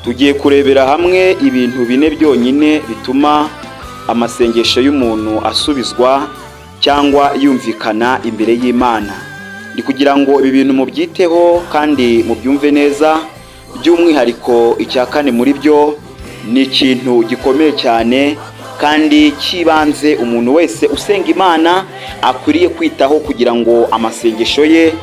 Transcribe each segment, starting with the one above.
Tugiye kurebera hamwe ibintu bine byonyine bituma amasengesho y'umuntu asubizwa cyangwa yumvikana imbere y'Imana. Ndi kugira ngo ibi bintu mubyiteho kandi mubyumve neza. By'umwihariko icya kane muri byo ni ikintu gikomeye cyane kandi kibanze umuntu wese usenga Imana akwiriye kwitaho kugira ngo amasengesho ye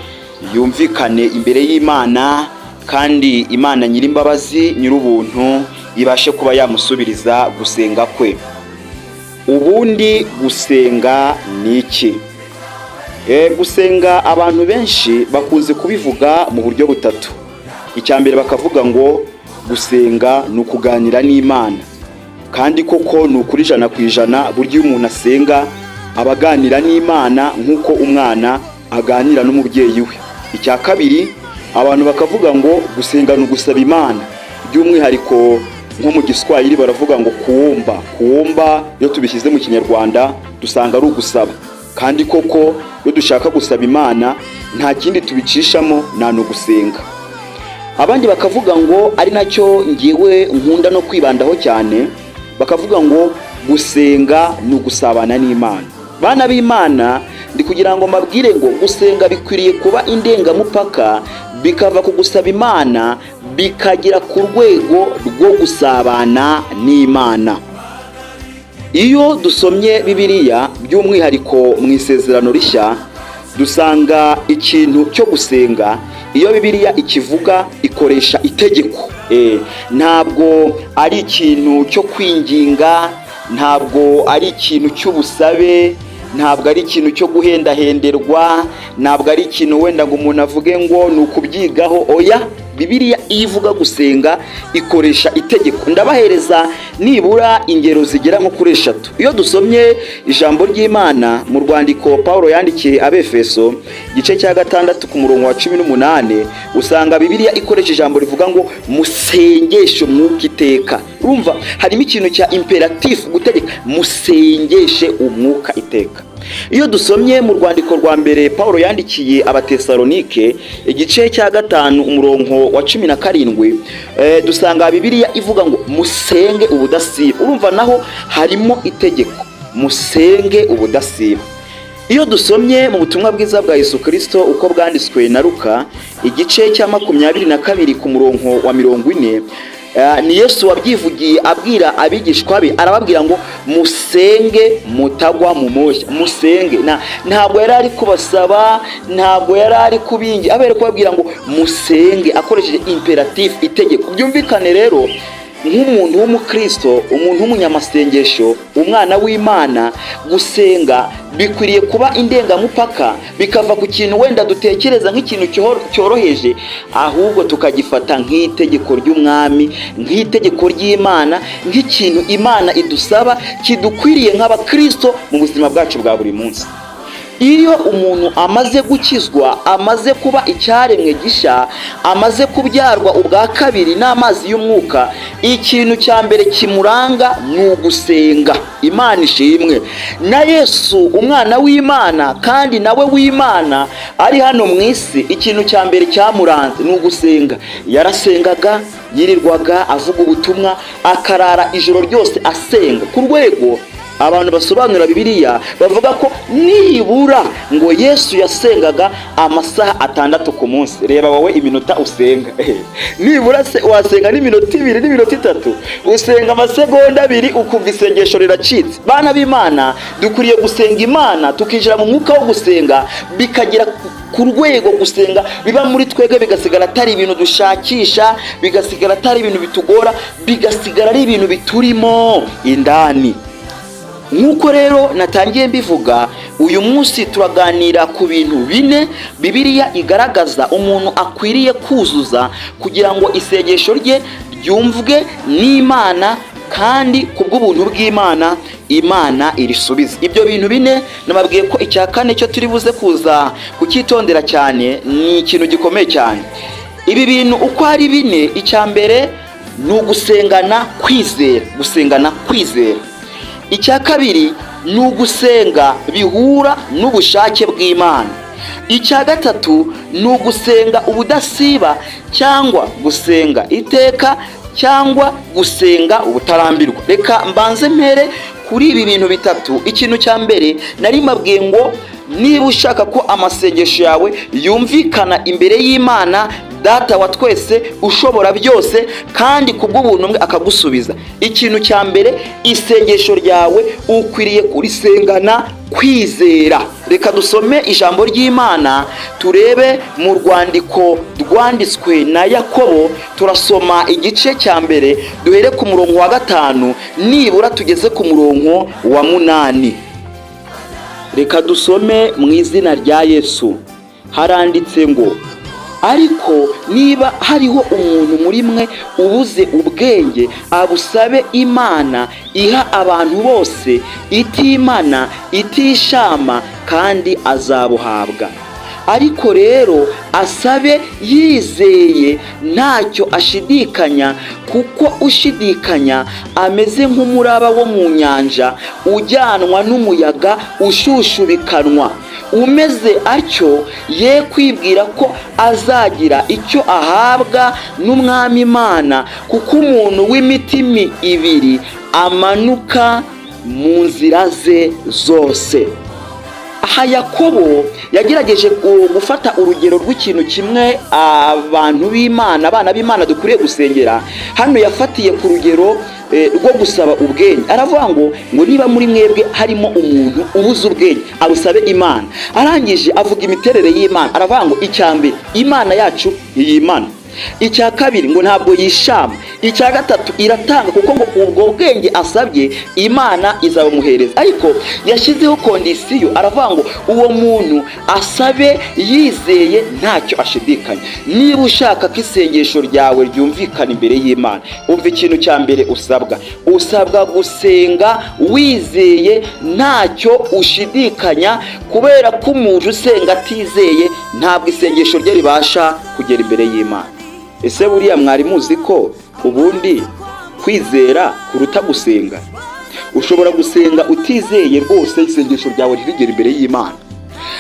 yumvikane imbere y'Imana, kandi Imana Nyirimbabazi Nyirubuntu ibashe kuba yamusubiriza gusenga kwe. Ubundi gusenga ni iki? Gusenga abantu benshi bakunze kubivuga mu buryo butatu. Icya mbere bakavuga ngo gusenga ni ukuganira n'Imana, kandi koko ni ukuri 100% buryo umuntu asenga abaganira n'Imana nk'uko umwana aganira n'umubyeyi we. Icya kabiri abantu bakavuga ngo gusenga ni ugusaba Imana, by'umwihariko nko mu Giswahili baravuga ngo kuomba. Iyo tubishyize mu Kinyarwanda dusanga ari ugusaba, kandi koko iyo dushaka gusaba Imana nta kindi tubicishamo nta no gusenga. Abandi bakavuga ngo ari nacyo ngiwe nkunda no kwibandaho cyane, bakavuga ngo gusenga ni ugusabana n'Imana. Bana b'Imana, ndi kugira ngo mabwire ngo gusenga bikwiriye kuba indengamupaka, bikava ku gusaba Imana bikagera ku rwego rwo gusabana n'Imana. Iyo dusomye Bibiliya by'umwihariko mu Isezerano Rishya, dusanga ikintu cyo gusenga, iyo Bibiliya ikivuga ikoresha itegeko. Ntabwo ari ikintu cyo kwinginga, ntabwo ari ikintu cy'ubusabe, ntabwo ari ikintu cyo guhendahenderwa, ntabwo ari ikintu wenda ngo umuntu avuge ngo ni ukubyigaho. Oya, Bibiliya ivuga gusenga ikoresha itegeko. Ndabahereza nibura ingero zigera nko kuri 3. Iyo dusomye ijambo ry'Imana mu rwandiko Paulo yandikiye Abefeso igice cya 6 ku murongo wa 18, usanga Bibiliya ikoresha ijambo rivuga ngo musengeshe umwuka iteka. Urumva harimo ikintu cya imperatif, gutegeka, musengeshe umwuka iteka. Iyo dusomye mu rwandiko rwa mbere Paulo yandikiye Abatesalonike igice cya 5 umurongo wa 17, dusanga Bibiliya ivuga ngo musenge ubudasiba. Urumva naho harimo itegeko, musenge ubudasiba. Iyo dusomye mu butumwa bwiza bwa Yesu Kristo uko bwanditswe na Luka igice cya 22 ku murongo wa 40, ni Yesu wabyivugiye abwira abigishwa be, arababwira ngo musenge mutagwa mu moshya. Musenge, ntabwo yari ari kubasaba, ntabwo yari ari kubingi, abere kubabwira ngo musenge akoresheje imperatif, itegeko. Byumvikane rero nk'umuntu w'umukristo, umuntu w'umunyamasengesho, umwana w'Imana, gusenga bikwiriye kuba indengamupaka, bikava ku kintu wenda dutekereza nk'ikintu cyoroheje, ahubwo tukagifata nk'itegeko ry'umwami, nk'itegeko ry'Imana, nk'ikintu Imana idusaba kidukwiriye nk'abakristo mu buzima bwacu bwa buri munsi. Iyo umuntu amaze gukizwa, amaze kuba icyaremwe gisha, amaze kubyarwa ubwa kabiri n'amazi y'umwuka, ikintu cya mbere kimuranga ni ugusenga. Imana ishimwe. Na Yesu umwana w'Imana kandi nawe w'Imana ari hano mu isi, ikintu cya mbere cyamuranze ni ugusenga. Yarasengaga, yirirwaga avuga ubutumwa, akarara ijoro ryose asenga, ku rwego abantu basobanura Bibiliya bavuga ko nibura ngo Yesu yasengaga amasaha 6 ku munsi. Reba wowe iminota usenga, nibura se wasenga n'iminota 2 n'iminota 3, usenga amasegonda 2 ukumva isengesho riracitse. Bana b'Imana, dukwiriye gusenga Imana tukijira mu mwuka wo gusenga, bikagira ku rwego gusenga biba muri twege, bigasigara atari ibintu dushakisha, bigasigara atari ibintu bitugora, bigasigara ari ibintu biturimo indani. Nk'uko rero natangiye mbivuga, uyu munsi turaganira ku bintu bine Bibiliya igaragaza umuntu akwiriye kuzuza kugira ngo isengesho rye ryumvwe n'Imana, kandi kubw'ubuntu bw'Imana Imana irisubiza. Ibyo bintu bine nababwiye ko icya kane cyo turi buze kuza kucyitondera cyane, ni ikintu gikomeye cyane. Ibi bintu uko ari bine, icya mbere ni ugusengana kwizera, gusengana kwizera. Icya kabiri ni ugusenga bihura n'ubushake bw'Imana. Icya gatatu ni ugusenga ubudasiba cyangwa gusenga iteka cyangwa gusenga ubutarambirwa. Reka mbanze mpere kuri ibi bintu bitatu. Ikintu cya mbere nari mabwiye ngo niba ushaka ko amasengesho yawe yumvikana imbere y'Imana Data wa twese ushobora byose kandi kubw'ubuntu bwe akagusubiza, ikintu cya mbere isengesho ryawe ukwiriye kurisengana kwizera. Reka dusome ijambo ry'Imana turebe mu rwandiko rwanditswe na Yakobo. Turasoma igice cya mbere duhere ku murongo wa 5 nibura tugeze ku murongo wa 8. Reka dusome mu izina rya Yesu. Haranditse ngo, ariko niba hariho umuntu muri mwe ubuze ubwenge, abusabe Imana iha abantu bose itimana itishama, kandi azabuhabwa. Ariko rero asabe yizeye ntacyo ashidikanya, kuko ushidikanya ameze nk'umuraba wo mu nyanja ujyanwa n'umuyaga ushushubikanwa. Umeze atyo ye kwibwira ko azagira icyo ahabwa n'Umwami Imana, kuko umuntu w'imitima ibiri amanuka mu nzira ze zose. Aha Yakobo yagerageje gufata urugero rw'ikintu kimwe abantu b'Imana, abana b'Imana dukwiriye gusengera. Hano yafatiye ku rugero rwo gusaba ubwenge. Aravuga ngo niba muri mwebwe harimo umuntu ubuze ubwenge abusabe Imana. Arangije avuga imiterere y'Imana. Aravuga ngo icya mbere Imana yacu yimana, icya kabiri ngo ntabwo yishama, icya gatatu iratanga, kuko ngo ubwo bwenge asabye Imana izabamuhereza. Ariko yashyizeho kondisiyo. Aravuga ngo uwo muntu asabe yizeye ntacyo ashidikanya. Niba ushaka ko isengesho ryawe ryumvikana imbere y'Imana, umva ikintu cya mbere usabwa gusenga wizeye ntacyo ushidikanya, kubera ko umuntu usenga atizeye ntabwo isengesho rye ribasha kugera imbere y'Imana. Ese buriya mwari muzi ko ubundi kwizera kuruta gusenga? Ushobora gusenga utizeye rwose isengesho ryawe ntirigere imbere y'Imana,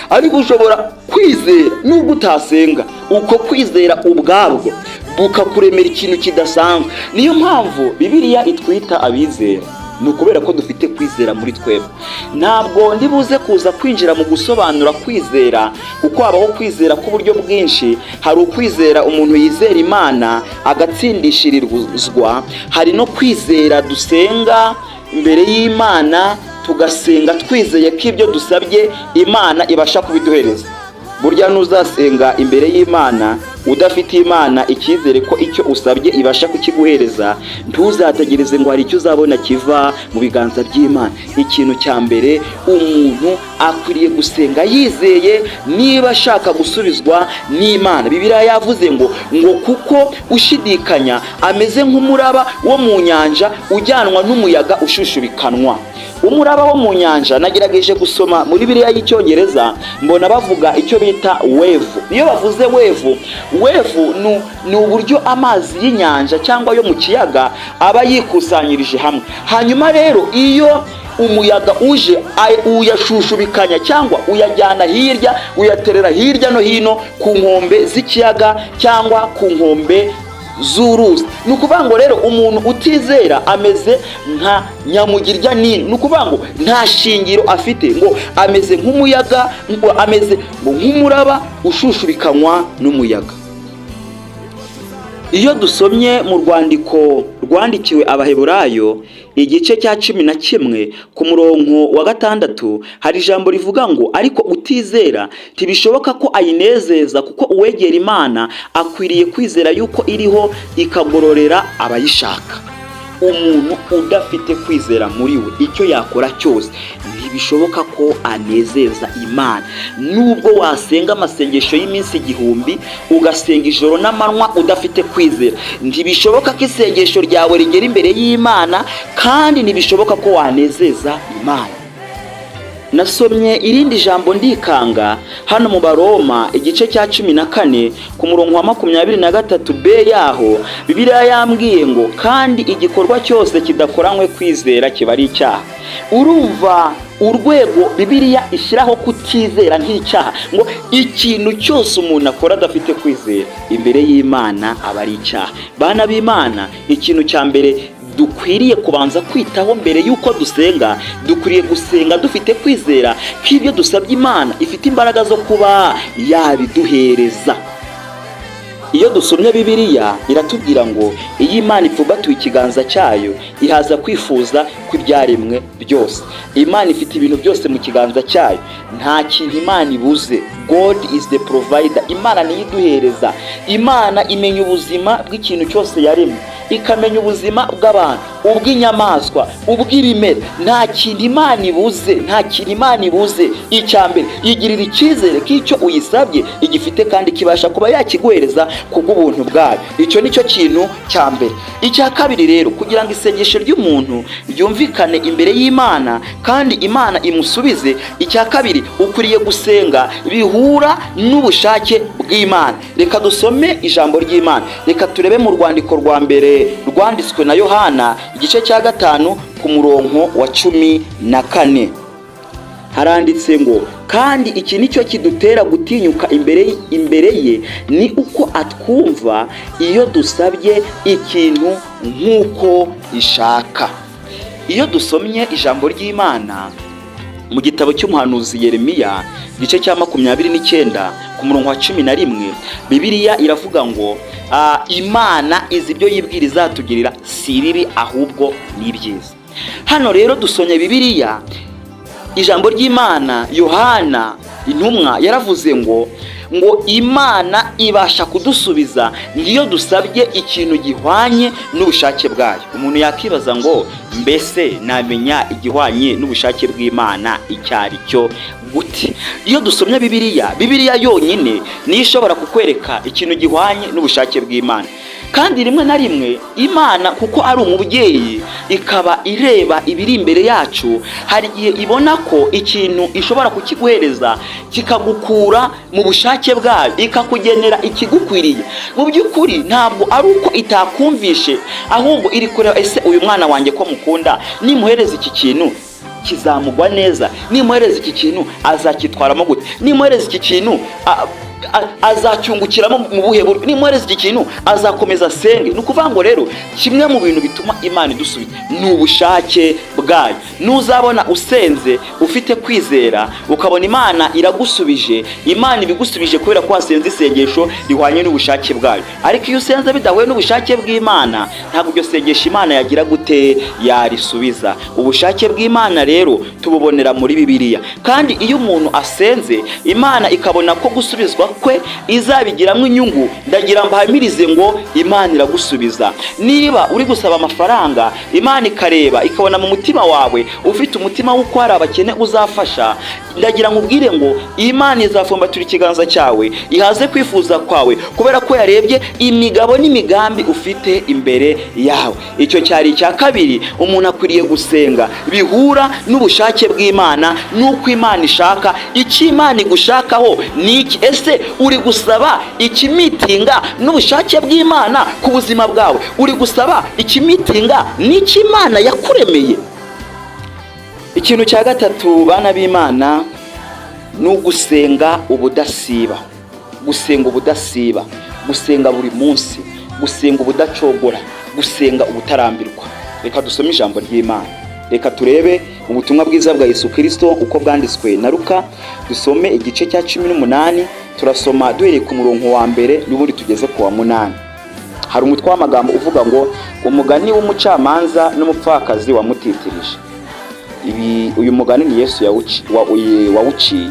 ariko ushobora kwizera nubwo utasenga. Uko kwizera ubwabwo bukakuremera ikintu kidasanzwe. Niyo mpamvu Bibiliya itwita abizera, ni ukubera ko dufite kwizera muri twebwe. Ntabwo ndibuze kuza kwinjira mu gusobanura kwizera, kuko habaho kwizera k'uburyo bwinshi. Hari ukwizera umuntu yizera Imana agatsindishirizwa, hari no kwizera dusenga imbere y'Imana, tugasenga twizeye ko ibyo dusabye Imana ibasha kubiduhereza. Burya nuzasenga imbere y'Imana udafite Imana icyizere ko icyo usabye ibasha kukiguhereza, ntuzategereze ngo hari icyo uzabona kiva mu biganza by'Imana. Ikintu cya mbere umuntu akwiriye gusenga yizeye niba ashaka gusubizwa n'Imana. Bibiliya yavuze ngo kuko ushidikanya ameze nk'umuraba wo mu nyanja ujyanwa n'umuyaga ushushubikanwa. Umuraba wo mu nyanja nagerageje gusoma muri Bibiliya y'Icyongereza, mbona bavuga icyo bita wave. Iyo bavuze wave ni uburyo amazi y'inyanja cyangwa yo mu kiyaga aba yikusanyirije hamwe. Hanyuma rero iyo umuyaga uje uyashushubikanya cyangwa uyajyana hirya, uyaterera hirya no hino ku nkombe z'ikiyaga cyangwa ku nkombe z'uruzi. Ni ukuvuga ngo rero umuntu utizera ameze nka nyamugirya nini. Ni ukuvuga ngo nta shingiro afite, ngo ameze nk'umuyaga, ngo ameze nk'umuraba ushushubikanywa n'umuyaga. Iyo dusomye mu rwandiko rwandikiwe Abaheburayo igice cya 11 ku murongo wa 6, hari ijambo rivuga ngo ariko utizera ntibishoboka ko ayinezeza, kuko uwegera Imana akwiriye kwizera yuko iriho ikagororera abayishaka. Umuntu udafite kwizera muri we, icyo yakora cyose ntibishoboka ko anezeza Imana. Nubwo wasenga amasengesho y'iminsi 1000 ugasenga ijoro n'amanywa udafite kwizera, ntibishoboka ko isengesho ryawe rigera imbere y'Imana, kandi ntibishoboka ko wanezeza Imana. Nasomye irindi jambo ndikanga hano mu Baroma igice cya 14 ku murongo wa 23b yaho. Bibiliya yambwiye ngo kandi igikorwa cyose kidakoranywe kwizera kiba ari icyaha. Urumva urwego Bibiliya ishyiraho kutizera nk'icyaha, ngo ikintu cyose umuntu akora adafite kwizera imbere y'Imana aba ari icyaha. Bana b'Imana, ikintu cya mbere dukwiriye kubanza kwitaho mbere y'uko dusenga, dukwiriye gusenga dufite kwizera ko ibyo dusabye Imana ifite imbaraga zo kuba yabiduhereza. Iyo dusomye Bibiliya iratubwira ngo iyo Imana ipfubatuye ikiganza cyayo ihaza kwifuza kw'ibyaremwe byose. Imana ifite ibintu byose mu kiganza cyayo, nta kintu Imana ibuze. God is the provider. Imana niyo iduhereza. Imana imenya ubuzima bw'ikintu cyose yaremye, ikamenya ubuzima bw'abantu, ubw'inyamaswa, ubw'ibimera. Nta kintu Imana ibuze, nta kintu Imana ibuze. Icya mbere, igirira icyizere k'icyo uyisabye igifite kandi kibasha kuba yakiguhereza kubw'ubuntu bwayo. Icyo nicyo kintu cya mbere. Icya kabiri rero, kugira ngo isengesho ry'umuntu ryumvikane imbere y'Imana kandi Imana imusubize, icya kabiri ukwiriye gusenga bihura n'ubushake bw'Imana. Reka dusome ijambo ry'Imana. Reka turebe mu rwandiko rwa mbere rwanditswe na Yohana igice cya 5 ku murongo wa 14. Haranditse ngo, kandi iki nicyo kidutera gutinyuka imbere ye, ni uko atwumva iyo dusabye ikintu nk'uko ishaka. Iyo dusomye ijambo ry'Imana mu gitabo cy'umuhanuzi Yeremiya igice cya 29 ku murongo wa 11, Bibiliya iravuga ngo Imana izi ibyo yibwira izatugirira si bibi ahubwo ni byiza. Hano rero dusomye Bibiliya, ijambo ry'Imana, Yohana intumwa yaravuze ngo Imana ibasha kudusubiza ngiyo dusabye ikintu gihwanye n'ubushake bwayo. Umuntu yakibaza ngo mbese namenya igihwanye n'ubushake bw'Imana icyari cyo gute? Iyo dusomye Bibiliya yonyine niyo ishobora kukwereka ikintu gihwanye n'ubushake bw'Imana. Kandi rimwe na rimwe Imana kuko ari umubyeyi ikaba ireba ibiri imbere yacu, hari igihe ibona ko ikintu ishobora kukiguhereza kikagukura mu bushake bwayo, ikakugenera ikigukwiriye. Mu by'ukuri ntabwo ari uko itakumvishe, ahubwo iri kureba ese uyu mwana wanjye ko mukunda, nimuhereza iki kintu kizamugwa neza, nimuhereza iki kintu azakitwaramo gute, nimuhereza iki kintu azacyungukiramo mu buhe buryo, nimuhereza iki kintu azakomeza asenge. Ni ukuvuga ngo rero kimwe mu bintu bituma Imana idusubiza ni ubushake bwayo. Nuzabona usenze ufite kwizera ukabona Imana iragusubije, Imana ibigusubije kubera ko wasenze isengesho rihwanye n'ubushake bwayo. Ariko iyo usenze bidahuye n'ubushake bw'Imana, ntabwo iryo sengesho Imana yagira gute yarisubiza. Ubushake bw'Imana rero tububonera muri Bibiliya, kandi iyo umuntu asenze Imana ikabona ko gusubizwa kwe izabigiramo inyungu, ndagira mbahamirize ngo Imana iragusubiza. Niba uri gusaba amafaranga, Imana ikareba ikabona mu mutima wawe ufite umutima w'uko hari abakene uzafasha, ndagira nkubwire ngo Imana izafumbatura ikiganza cyawe ihaze kwifuza kwawe, kubera ko yarebye imigabo n'imigambi ufite imbere yawe. Icyo cyari icya kabiri, umuntu akwiriye gusenga bihura n'ubushake bw'Imana n'uko Imana ishaka. Icyo Imana igushakaho ni iki? Ese uri gusaba ikimitinga n'ubushake bw'Imana ku buzima bwawe? Uri gusaba ikimitinga n'icyo Imana yakuremeye? Ikintu cya gatatu, bana b'Imana, ni ugusenga ubudasiba. Gusenga ubudasiba, gusenga buri munsi, gusenga ubudacogora, gusenga ubutarambirwa. Reka dusome ijambo ry'Imana. Reka turebe ubutumwa bwiza bwa Yesu Kristo uko bwanditswe na Luka. Dusome igice cya 18, turasoma duhereye ku murongo wa 1 n'ubundi tugeze ku wa 8. Hari umutwe w'amagambo uvuga ngo umugani w'umucamanza n'umupfakazi wamutitirije. Uyu mugani ni Yesu wawuciye.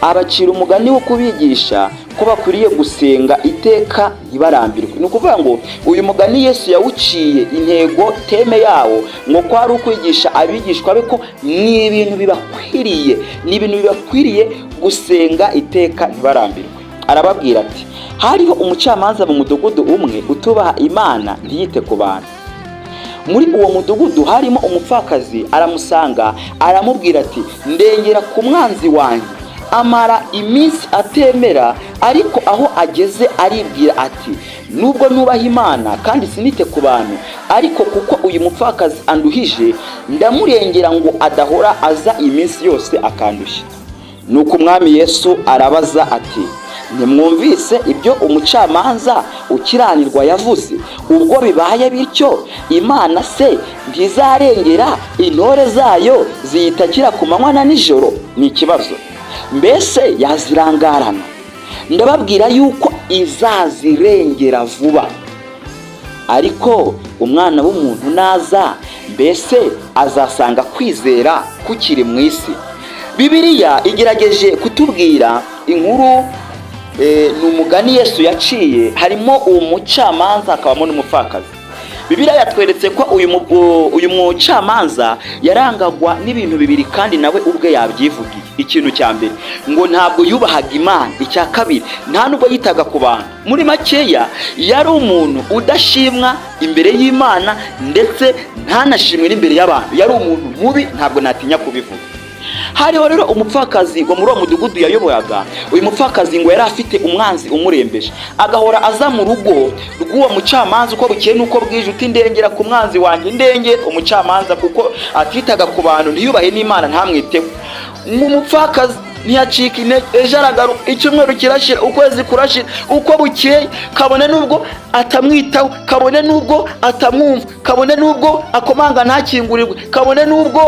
Abacira umugani wo kubigisha ko bakwiriye gusenga iteka ntibarambirwe. Ni ukuvuga ngo uyu mugani Yesu yawuciye intego teme yawo ngo ko ari ukwigisha abigishwa be ko ni ibintu bibakwiriye gusenga iteka ntibarambirwe. Arababwira ati, hariho umucamanza mu mudugudu umwe utubaha Imana ntiyite ku bantu. Muri uwo mudugudu harimo umupfakazi, aramusanga aramubwira ati, ndengera ku mwanzi wanjye. Amara iminsi atemera, ariko aho ageze aribwira ati, nubwo nubaha Imana kandi sinite ku bantu, ariko kuko uyu mupfakazi anduhije, ndamurengera ngo adahora aza iminsi yose akandushya. Nuko umwami Yesu arabaza ati, ntimwumvise ibyo umucamanza ukiranirwa yavuze? Ubwo bibaye bityo, Imana se ntizarengera intore zayo ziyitakira ku manywa na nijoro? Ni ikibazo. Mbese yazirangarana? Ndababwira yuko izazirengera vuba. Ariko umwana w'umuntu naza, mbese azasanga kwizera kukiri mu isi? Bibiliya igerageje kutubwira inkuru, ni umugani Yesu yaciye, harimo uwo mucamanza hakabamo n'umupfakazi. Bibiliya yatweretse ko uyu mucamanza yarangagwa n'ibintu bibiri kandi nawe ubwe yabyivugiye. Ikintu cya mbere ngo ntabwo yubahaga Imana, icya kabiri nta nubwo yitaga ku bantu. Muri makeya yari umuntu udashimwa imbere y'Imana ndetse ntanashimwe n'imbere y'abantu. Yari umuntu mubi, ntabwo natinya kubivuga. Hariho rero umupfakazi ngo muri uwo mudugudu yayoboraga, uyu mupfakazi ngo yari afite umwanzi umurembeje, agahora aza mu rugo rw'uwo mucamanza uko bukeye n'uko bwije, uti ndengera ku mwanzi wanjye, ndengera umucamanza, kuko atitaga ku bantu, ntiyubahe n'Imana, ntamwiteho. Umupfakazi ntiyacika intege, ejo aragaruka, icyumweru kirashira, ukwezi kurashira, uko bukeye kabone n'ubwo atamwitaho, kabone n'ubwo atamwumva, kabone n'ubwo akomanga ntakingurirwe, kabone n'ubwo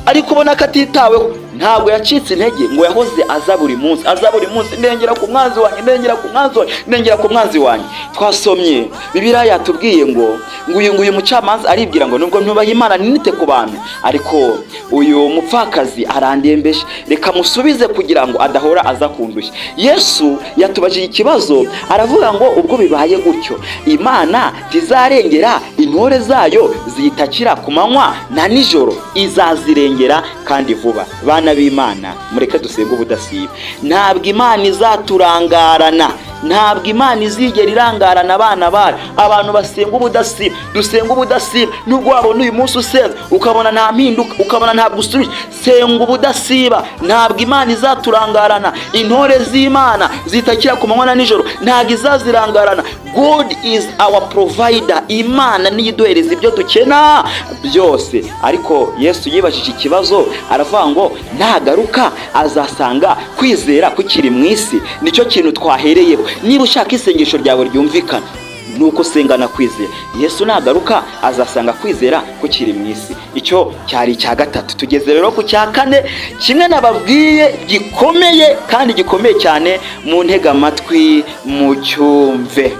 ari kubona ko atitaweho, ntabwo yacitse intege, ngo yahoze aza buri munsi, ndengera ku mwanzi wanjye, ndengera ku mwanzi wanjye. Twasomye Bibiliya yatubwiye ngo uyu mucamanza aribwira ngo nubwo ntubaha Imana nite ku bantu, ariko uyu mupfakazi arandembeje, reka musubize kugira ngo adahora aza kundushya. Yesu yatubajije ikibazo, aravuga ngo ubwo bibaye gutyo, Imana ntizarengera intore zayo ziyitakira ku manywa na nijoro? Izazirengera kandi vuba. Bana b'Imana, mureke dusenge ubudasiba. Ntabwo Imana izaturangarana, ntabwo Imana izigera irangarana abana bayo. Abantu basenga ubudasiba, dusenga ubudasiba. Nubwo wabona uyu munsi usenga ukabona nta mpinduka, ukabona ntabwo usubije, senga ubudasiba. Ntabwo Imana izaturangarana, intore z'Imana zitakira ku manywa na nijoro ntabwo izazirangarana. God is our provider. Imana niyo iduhereza ibyo dukena byose. Ariko Yesu yibajije ikibazo, aravuga ngo nagaruka azasanga kwizera kukiri mu isi. Nicyo kintu twahereyeho. Niba ushaka isengesho ryawe ryumvikana, nuko sengana kwizera. Yesu nagaruka azasanga kwizera kukiri mu isi. Icyo cyari icya gatatu. Tugeze rero ku cya kane, kimwe nababwiye gikomeye kandi gikomeye cyane, mu ntega amatwi mu cyumve.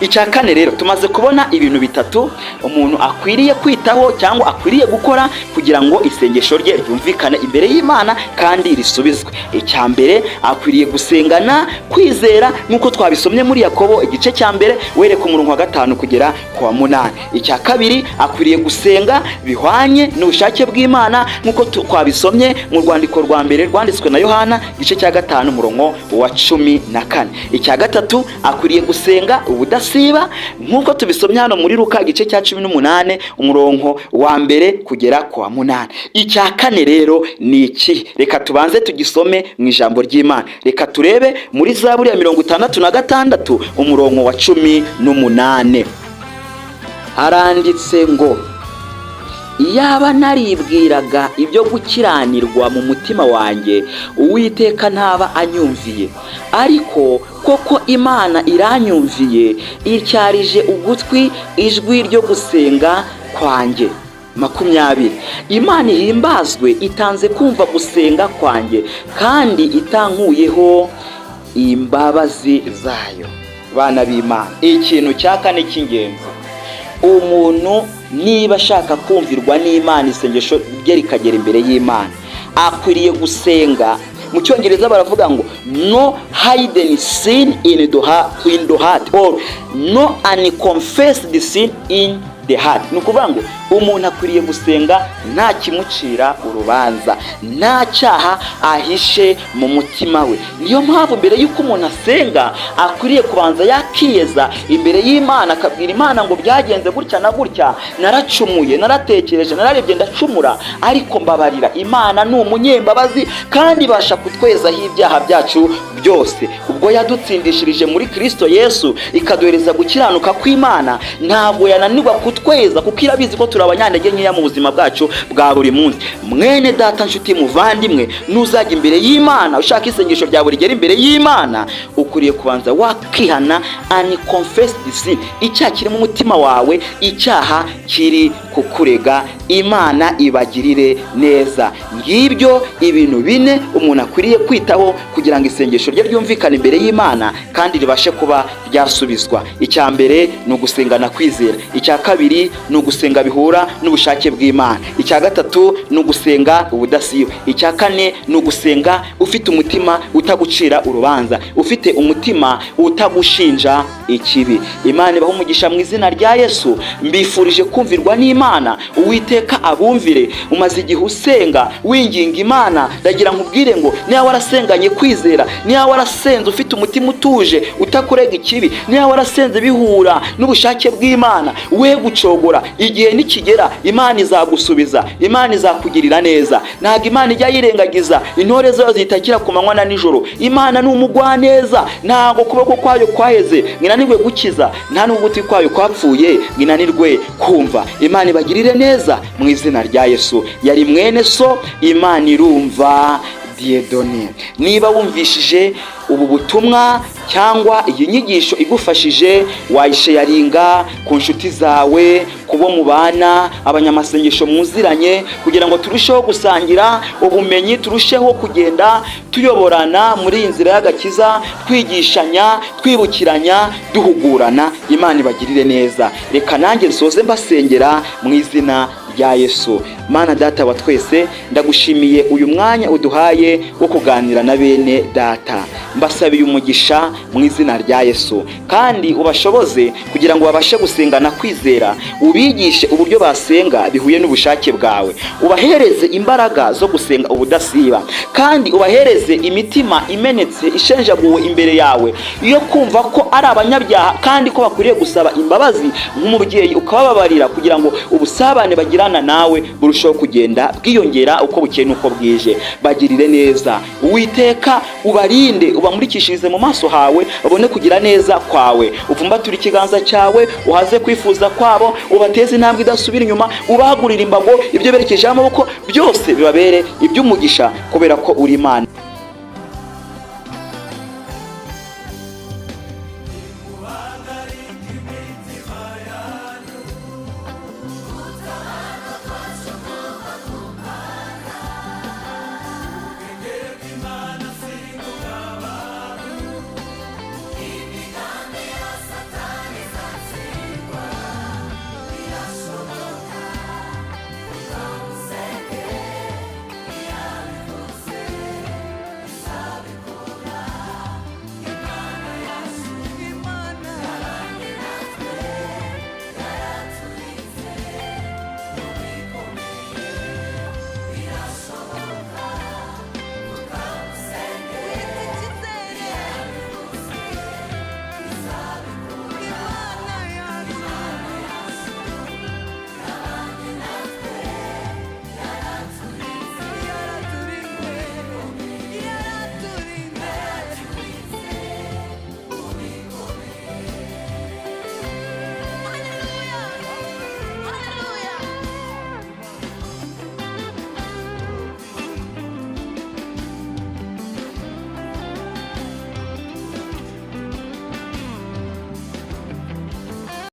Icya kane rero, tumaze kubona ibintu bitatu umuntu akwiriye kwitaho cyangwa akwiriye gukora kugira ngo isengesho rye ryumvikane imbere y'Imana kandi risubizwe. Icya mbere, akwiriye gusengana kwizera, nk'uko twabisomye muri Yakobo igice cya mbere wereka umurongo wa 5 kugera ku wa 8. Icya kabiri, akwiriye gusenga bihwanye n'ubushake bw'Imana, nk'uko twabisomye mu rwandiko rwa mbere rwanditswe na Yohana igice cya 5 umurongo wa 14. Icya gatatu, akwiriye gusenga ubudasiba, nk'uko tubisomye hano muri Luka igice cya 18 umurongo wa 1 kugera ku wa 8. Icya kane rero ni iki? Reka tubanze tugisome mu ijambo ry'Imana. Reka turebe muri Zaburi ya 66 umurongo wa 18. Haranditse ngo, iyaba naribwiraga ibyo gukiranirwa mu mutima wanjye, Uwiteka ntaba anyumviye. Ariko koko Imana iranyumviye, icyarije ugutwi ijwi ryo gusenga kwanjye. 20. Imana ihimbazwe, itanze kumva gusenga kwanjye kandi itankuyeho imbabazi zayo. Bana b'Imana, ikintu cya kane cy'ingenzi, umuntu niba ashaka kumvirwa n'Imana, isengesho rye rikagera imbere y'Imana, akwiriye gusenga. Mu Cyongereza baravuga ngo no hidden sin in the heart, or no unconfessed sin in the heart. Ni ukuvuga ngo umuntu akwiriye gusenga nta kimucira urubanza, nta cyaha ahishe mu mutima we. Niyo mpamvu mbere y'uko umuntu asenga akwiriye kubanza yakiyeza imbere y'Imana, akabwira Imana ngo byagenze gutya na gutya, naracumuye, naratekereje, nararebye ndacumura, ariko mbabarira. Imana ni umunyembabazi kandi ibasha kutwezaho ibyaha byacu byose. Ubwo yadutsindishirije muri Kristo Yesu ikaduhereza gukiranuka kw'Imana, ntabwo yananirwa itweza kuko irabizi ko turi abanyantege nkeya mu buzima bwacu bwa buri munsi. Mwene data, nshuti, muvandimwe, nuzajya imbere y'Imana ushaka isengesho ryawe rigera imbere y'Imana, ukwiriye kubanza wakihana and confess the sin. Icyaha kiri mu mutima wawe, icyaha kiri kukurega, Imana ibagirire neza. Ngibyo ibintu bine umuntu akwiriye kwitaho kugira ngo isengesho rye ryumvikane imbere y'Imana kandi ribashe kuba ryasubizwa. Icya mbere ni ugusengana kwizera. Icya kabiri ni ugusenga bihura n'ubushake bw'Imana. Icya gatatu ni ugusenga ubudasiba. Icya kane ni ugusenga ufite umutima utagucira urubanza, ufite umutima utagushinja ikibi. Imana ibahe umugisha mu izina rya Yesu. Mbifurije kumvirwa n'Imana. Uwiteka abumvire. Umaze igihe usenga winginga Imana, ndagira nkubwire ngo niba warasenganye kwizera, niba warasenze ufite umutima utuje utakurega ikibi, niba warasenze bihura n'ubushake bw'Imana, we gucogora, igihe nikigera Imana izagusubiza, Imana izakugirira neza. Ntabwo Imana ijya yirengagiza intore zayo zitakira ku manywa na nijoro. Imana ni umugwaneza, ntabwo kuboko kwayo kwaheze nginanirwe gukiza, nta n'ugutwi kwayo kwapfuye nginanirwe kumva. Imana ibagirire neza mu izina rya Yesu. Yari mwene so, Imana irumva, Dieudonné. Niba wumvishije ubu butumwa cyangwa iyi nyigisho igufashije, wayisharinga ku nshuti zawe, kubo mubana, abanyamasengesho muziranye, kugira ngo turusheho gusangira ubumenyi, turusheho kugenda tuyoborana muri iyi nzira y'agakiza, twigishanya, twibukiranya, duhugurana. Imana ibagirire neza. Reka nanjye nsoze mbasengera mu izina rya Yesu. Mana Data wa twese, ndagushimiye uyu mwanya uduhaye wo kuganira na bene data. Mbasabiye umugisha mu izina rya Yesu, kandi ubashoboze kugira ngo babashe gusengana kwizera, ubigishe uburyo basenga bihuye n'ubushake bwawe, ubahereze imbaraga zo gusenga ubudasiba, kandi ubahereze imitima imenetse ishenjaguwe imbere yawe iyo kumva ko ari abanyabyaha kandi ko bakwiriye gusaba imbabazi nk'umubyeyi, ukabababarira kugira ngo ubusabane bagirana nawe burusheho kugenda bwiyongera uko bukeye n'uko bwije. Bagirire neza. Uwiteka ubarinde, ubamurikishirize mu maso hawe, babone kugira neza kwawe. Uvumbature ikiganza cyawe, uhaze kwifuza kwabo, ubateze intambwe idasubira inyuma, ubahagurira imbago, ibyo berekeje amaboko byose bibabere iby'umugisha, kubera ko uri Imana.